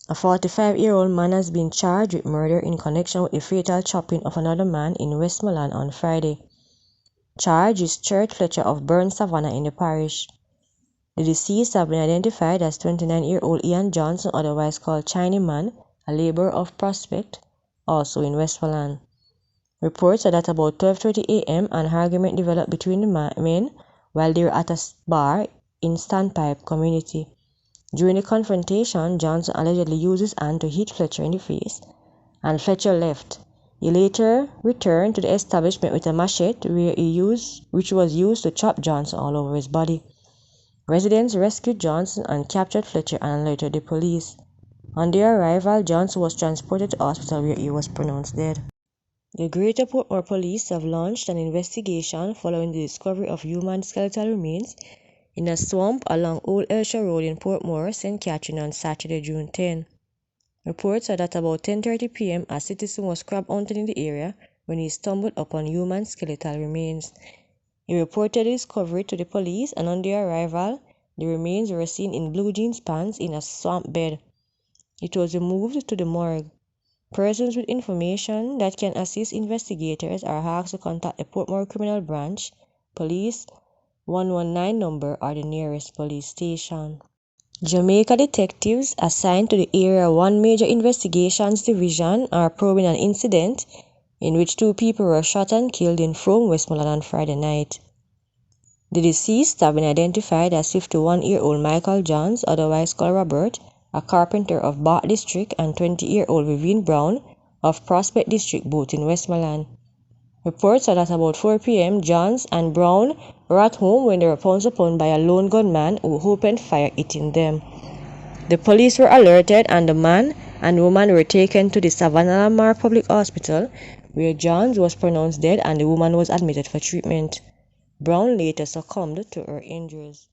A 45-year-old man has been charged with murder in connection with the fatal chopping of another man in Westmoreland on Friday. Charged is Church Fletcher of Burn Savannah in the parish. The deceased have been identified as 29-year-old Ian Johnson, otherwise called Chinese Man, a laborer of Prospect, also in Westmoreland. Reports are that about 12:30 a.m. an argument developed between the men while they were at a bar in Standpipe community. During the confrontation, Johnson allegedly used his hand to hit Fletcher in the face, and Fletcher left. He later returned to the establishment with a machete which was used to chop Johnson all over his body. Residents rescued Johnson and captured Fletcher and alerted the police. On their arrival, Johnson was transported to hospital where he was pronounced dead. The Greater Portmore Police have launched an investigation following the discovery of human skeletal remains in a swamp along Old Elsha Road in Portmore, St. Catherine on Saturday, June 10. Reports are that about 10:30 p.m. a citizen was crab hunting in the area when he stumbled upon human skeletal remains. He reported the discovery to the police, and on their arrival, the remains were seen in blue jeans pants in a swamp bed. It was removed to the morgue. Persons with information that can assist investigators are asked to contact the Portmore Criminal Branch, Police 119 number, or the nearest police station. Jamaica detectives assigned to the Area 1 Major Investigations Division are probing an incident in which 2 people were shot and killed in Frome, Westmoreland on Friday night. The deceased have been identified as 51-year-old Michael Johns, otherwise called Robert, a carpenter of Bath District, and 20-year-old Vivian Brown of Prospect District, both in Westmoreland. Reports are that about 4 p.m. Johns and Brown were at home when they were pounced upon by a lone gunman who opened fire, hitting them. The police were alerted, and the man and woman were taken to the Savannah Lamar Public Hospital, where Johns was pronounced dead and the woman was admitted for treatment. Brown later succumbed to her injuries.